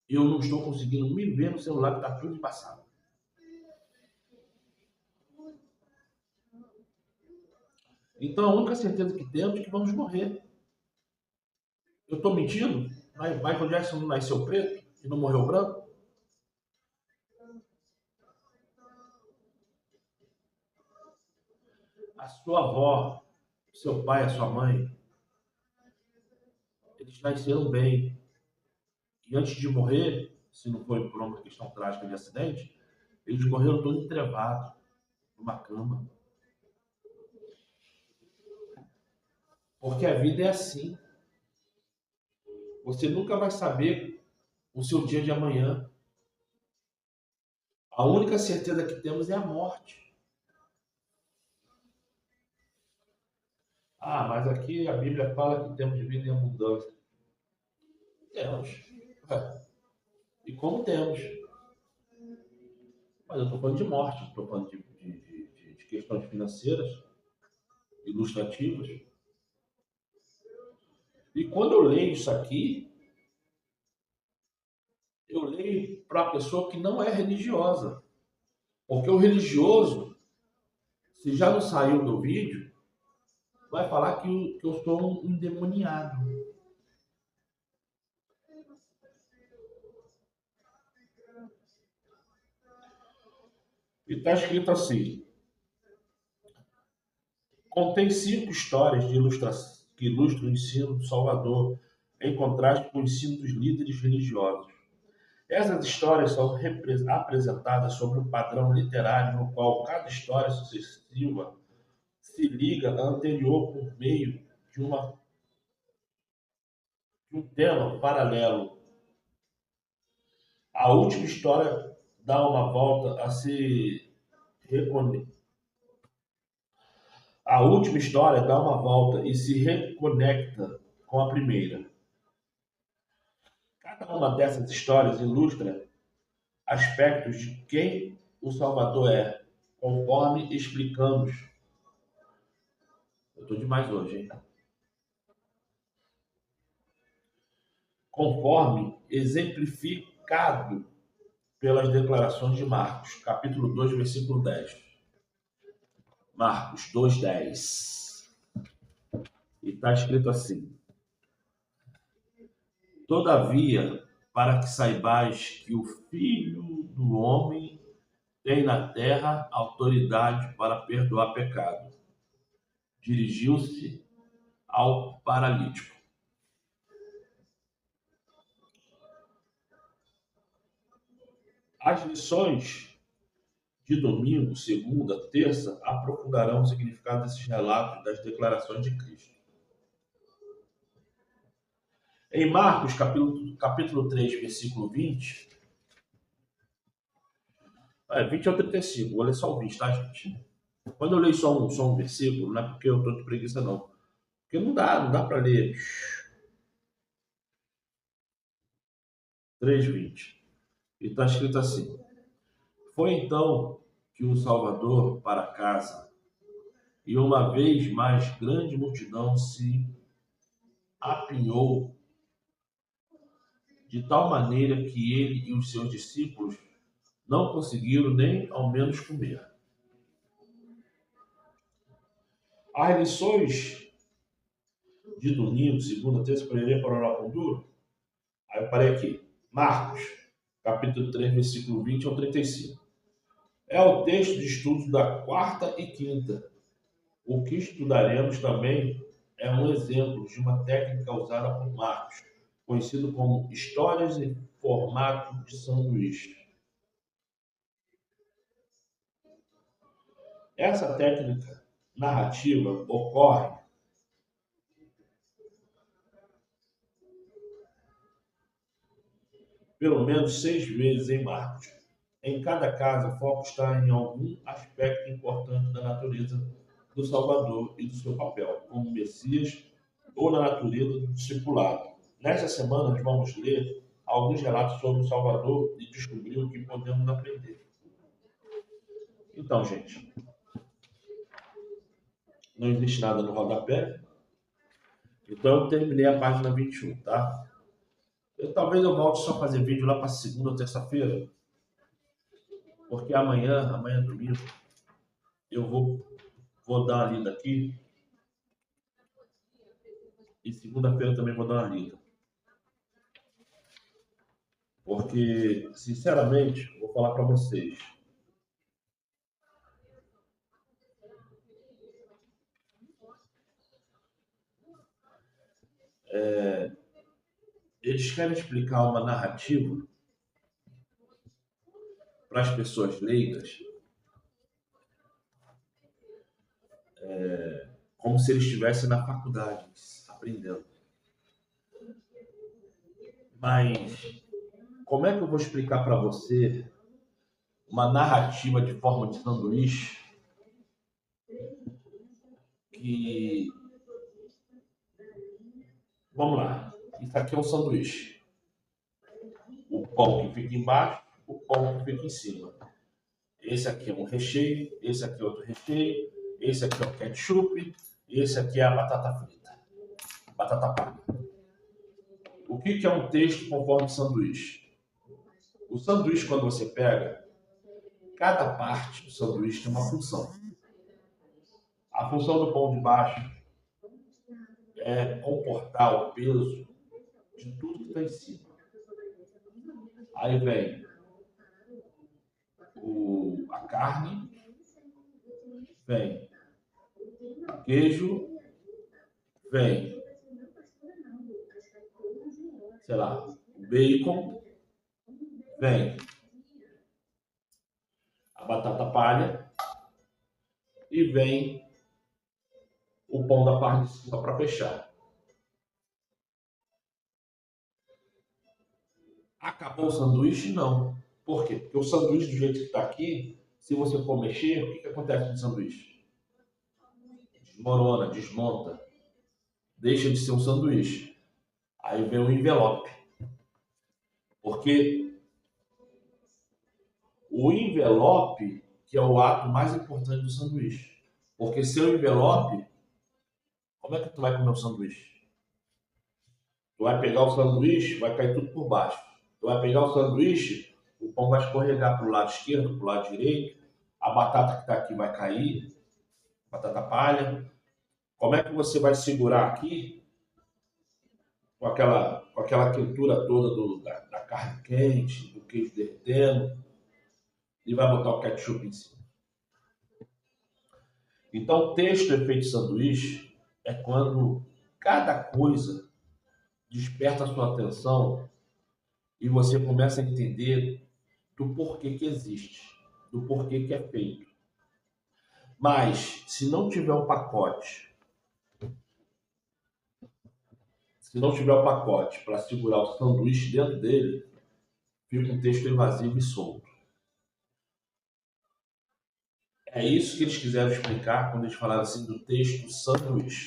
Eu não estou conseguindo me ver no celular, que está tudo embaçado. Então a única certeza que temos é que vamos morrer. Eu estou mentindo? Michael Jackson não nasceu preto e não morreu branco? A sua avó, seu pai, a sua mãe, eles nasceram bem. E antes de morrer, se não foi por uma questão trágica de acidente, eles morreram todos entrevados, numa cama. Porque a vida é assim. Você nunca vai saber o seu dia de amanhã. A única certeza que temos é a morte. Ah, mas aqui a Bíblia fala que temos vida em abundância. Temos. E como temos? Mas eu estou falando de morte, estou falando de questões financeiras, ilustrativas. E quando eu leio isso aqui, eu leio para a pessoa que não é religiosa. Porque o religioso, se já não saiu do vídeo, vai falar que eu sou um endemoniado. E está escrito assim: contém 5 histórias que ilustram o ensino do Salvador, em contraste com o ensino dos líderes religiosos. Essas histórias são apresentadas sobre um padrão literário no qual cada história sucessiva se liga à anterior por meio de um tema paralelo. A última história dá uma volta a se reconectar. A última história dá uma volta e se reconecta com a primeira. Cada uma dessas histórias ilustra aspectos de quem o Salvador é. conforme explicamos. Eu estou demais hoje, hein? Conforme exemplificado pelas declarações de Marcos, capítulo 2, versículo 10. Marcos 2, 10. E está escrito assim: Todavia, para que saibais que o Filho do Homem tem na terra autoridade para perdoar pecado, dirigiu-se ao paralítico. As lições de domingo, segunda, terça aprofundarão o significado desses relatos das declarações de Cristo. Em Marcos, capítulo 3, versículo 20, 20 ao 35, vou ler só o 20, tá, gente? Quando eu leio só um versículo, não é porque eu estou de preguiça, não. Porque não dá para ler 3:20. E está escrito assim: Foi então que o Salvador para casa, e uma vez mais grande multidão se apinhou, de tal maneira que ele e os seus discípulos não conseguiram nem ao menos comer. As lições de domingo, segunda, terça, para orar com duro. Aí eu parei aqui. Marcos, capítulo 3, versículo 20 ao 35. É o texto de estudos da quarta e quinta. O que estudaremos também é um exemplo de uma técnica usada por Marcos, conhecido como histórias em formato de sanduíche. Essa técnica narrativa ocorre pelo menos 6 vezes em Marcos. Em cada caso, o foco está em algum aspecto importante da natureza do Salvador e do seu papel como Messias ou na natureza do discipulado. Nesta semana, nós vamos ler alguns relatos sobre o Salvador e descobrir o que podemos aprender. Então, gente, não existe nada no rodapé. Então, eu terminei a página 21, tá? Talvez eu volte só a fazer vídeo lá para segunda ou terça-feira, porque amanhã é domingo, eu vou dar uma lida aqui. E segunda-feira também vou dar uma lida. Porque, sinceramente, vou falar para vocês. Eles querem explicar uma narrativa para as pessoas leigas, como se eles estivessem na faculdade, aprendendo. Mas como é que eu vou explicar para você uma narrativa de forma de sanduíche que... Vamos lá. Isso aqui é um sanduíche. O pão que fica embaixo, o pão que fica em cima. Esse aqui é um recheio, esse aqui é outro recheio, esse aqui é o ketchup, esse aqui é a batata frita, batata palha. O que é um texto conforme sanduíche? O sanduíche, quando você pega, cada parte do sanduíche tem uma função. A função do pão de baixo é comportar o peso de tudo que está em cima. Aí vem a carne, vem o queijo, vem, sei lá, o bacon, vem a batata palha e vem o pão da parte de cima para fechar. Acabou o sanduíche? Não. Por quê? Porque o sanduíche, do jeito que está aqui, se você for mexer, o que acontece com o sanduíche? Desmorona, desmonta. Deixa de ser um sanduíche. Aí vem o envelope. Porque o envelope que é o ato mais importante do sanduíche. Porque seu envelope, como é que tu vai comer o sanduíche? Tu vai pegar o sanduíche, vai cair tudo por baixo. Tu vai pegar o sanduíche, o pão vai escorregar para o lado esquerdo, para o lado direito, a batata que está aqui vai cair, batata palha. Como é que você vai segurar aqui com aquela quentura toda da carne quente, do queijo derretendo, e vai botar o ketchup em cima? Então, o texto efeito sanduíche é quando cada coisa desperta a sua atenção e você começa a entender do porquê que existe, do porquê que é feito. Mas, se não tiver um pacote, se não tiver o pacote para segurar o sanduíche dentro dele, fica um texto evasivo e solto. É isso que eles quiseram explicar quando eles falaram assim do texto sanduíche.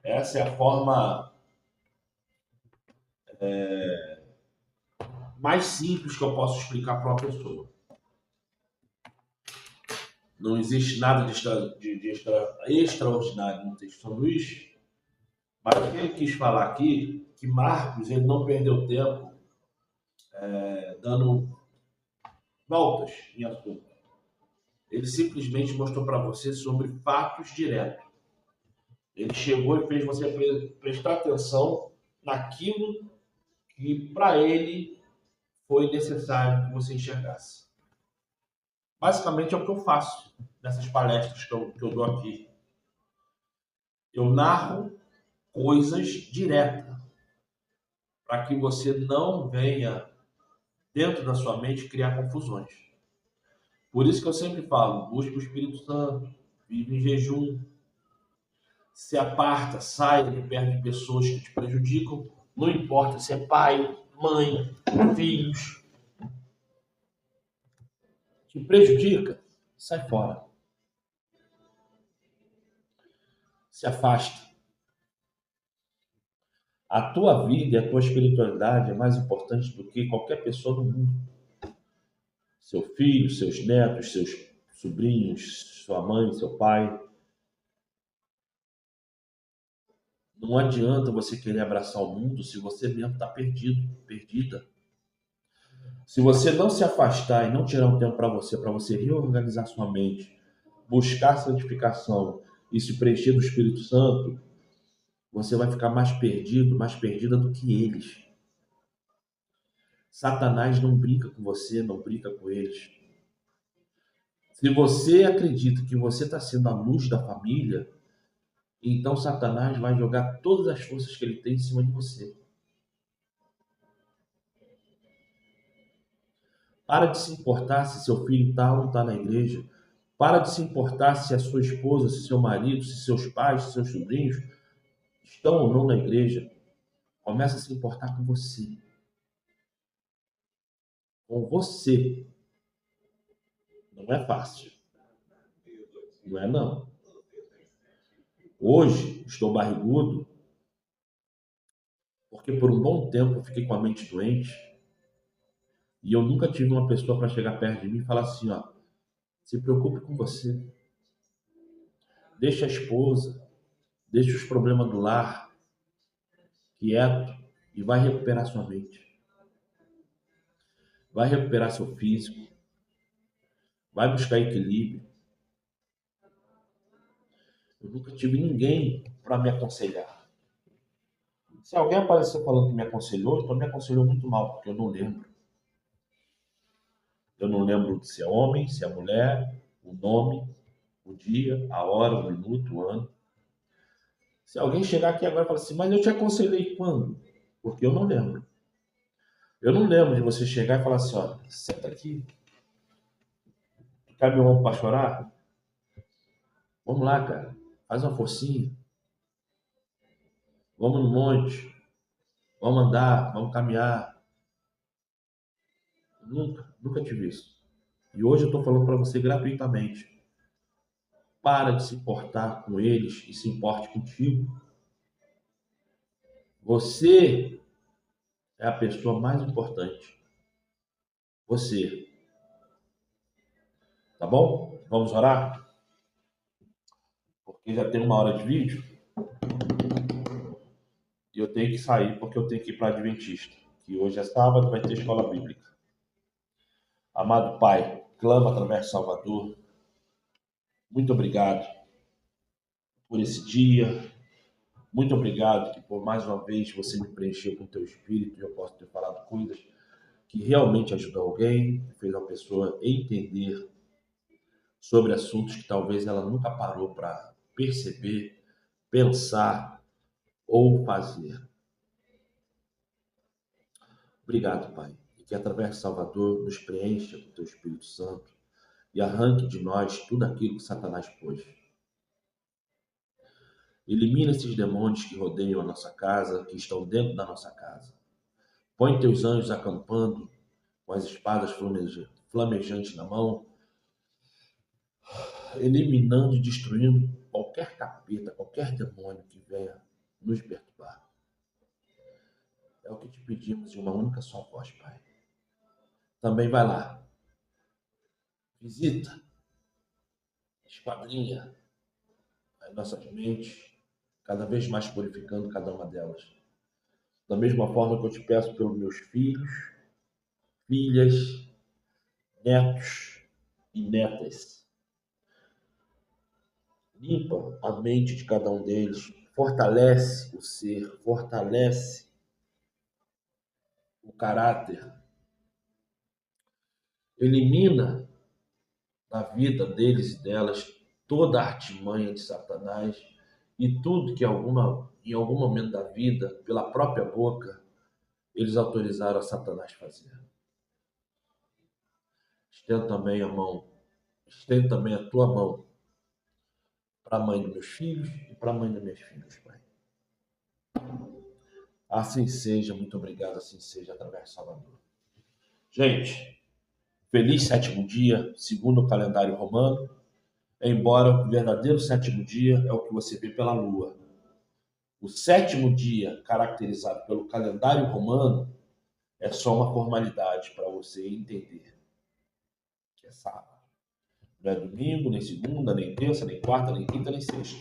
Essa é a forma mais simples que eu posso explicar para uma pessoa. Não existe nada de extraordinário no texto sanduíche, mas o que ele quis falar aqui, que Marcos ele não perdeu tempo dando voltas em assunto. Ele simplesmente mostrou para você sobre fatos diretos. Ele chegou e fez você prestar atenção naquilo que para ele foi necessário que você enxergasse. Basicamente é o que eu faço nessas palestras que eu dou aqui. Eu narro coisas diretas para que você não venha dentro da sua mente criar confusões. Por isso que eu sempre falo, busque o Espírito Santo, vive em jejum, se aparta, sai de perto de pessoas que te prejudicam, não importa se é pai, mãe, filhos, te prejudica, sai fora. Se afasta. A tua vida e a tua espiritualidade é mais importante do que qualquer pessoa do mundo. Seu filho, seus netos, seus sobrinhos, sua mãe, seu pai. Não adianta você querer abraçar o mundo se você mesmo está perdido, perdida. Se você não se afastar e não tirar um tempo para você reorganizar sua mente, buscar santificação e se preencher do Espírito Santo, você vai ficar mais perdido, mais perdida do que eles. Satanás não brinca com você, não brinca com eles. Se você acredita que você está sendo a luz da família, então Satanás vai jogar todas as forças que ele tem em cima de você. Para de se importar se seu filho está ou não está na igreja. Para de se importar se a sua esposa, se seu marido, se seus pais, se seus sobrinhos estão ou não na igreja. Começa a se importar com você. Com você. Não é fácil. Não é não. Hoje estou barrigudo porque por um bom tempo eu fiquei com a mente doente e eu nunca tive uma pessoa para chegar perto de mim e falar assim, ó, se preocupe com você. Deixa a esposa, deixa os problemas do lar quieto e vai recuperar sua mente. Vai recuperar seu físico. Vai buscar equilíbrio. Eu nunca tive ninguém para me aconselhar. Se alguém aparecer falando que me aconselhou, então me aconselhou muito mal, porque eu não lembro. Eu não lembro se é homem, se é mulher, o nome, o dia, a hora, o minuto, o ano. Se alguém chegar aqui agora e falar assim, mas eu te aconselhei quando? Porque eu não lembro. Eu não lembro de você chegar e falar assim, olha, senta aqui, cabe meu ombro para chorar? Vamos lá, cara, faz uma forcinha. Vamos no monte, vamos andar, vamos caminhar. Nunca tive isso. E hoje eu estou falando para você gratuitamente. Para de se importar com eles e se importe contigo. Você é a pessoa mais importante. Você. Tá bom? Vamos orar? Porque já tem 1 hora de vídeo e eu tenho que sair porque eu tenho que ir para Adventista. Que hoje é sábado, vai ter escola bíblica. Amado Pai, clama através de Salvador. Muito obrigado por esse dia. Muito obrigado que por mais uma vez você me preencheu com o teu espírito e eu posso ter falado coisas que realmente ajudam alguém, que fez a pessoa entender sobre assuntos que talvez ela nunca parou para perceber, pensar ou fazer. Obrigado, Pai, e que através de Salvador nos preencha com o teu Espírito Santo e arranque de nós tudo aquilo que Satanás pôs. Elimina esses demônios que rodeiam a nossa casa, que estão dentro da nossa casa. Põe teus anjos acampando com as espadas flamejantes na mão, eliminando e destruindo qualquer capeta, qualquer demônio que venha nos perturbar. É o que te pedimos em uma única só voz, Pai. Também vai lá, visita, esquadrinha as nossas mentes, cada vez mais purificando cada uma delas. Da mesma forma que eu te peço pelos meus filhos, filhas, netos e netas. Limpa a mente de cada um deles, fortalece o ser, fortalece o caráter, elimina da vida deles e delas toda a artimanha de Satanás e tudo que em algum momento da vida, pela própria boca, eles autorizaram a Satanás fazer. Estenda também a tua mão para a mãe dos meus filhos e para a mãe das minhas filhas, Pai. Assim seja, muito obrigado, assim seja, através de Salvador. Gente, feliz 7º dia, segundo o calendário romano, embora o verdadeiro 7º dia é o que você vê pela lua. O 7º dia, caracterizado pelo calendário romano, é só uma formalidade para você entender que é sábado. Não é domingo, nem segunda, nem terça, nem quarta, nem quinta, nem sexta.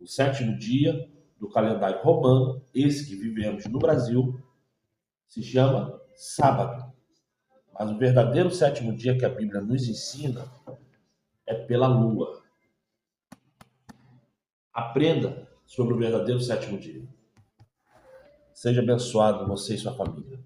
O 7º dia do calendário romano, esse que vivemos no Brasil, se chama sábado. Mas o verdadeiro 7º dia que a Bíblia nos ensina é pela lua. Aprenda sobre o verdadeiro 7º dia. Seja abençoado você e sua família.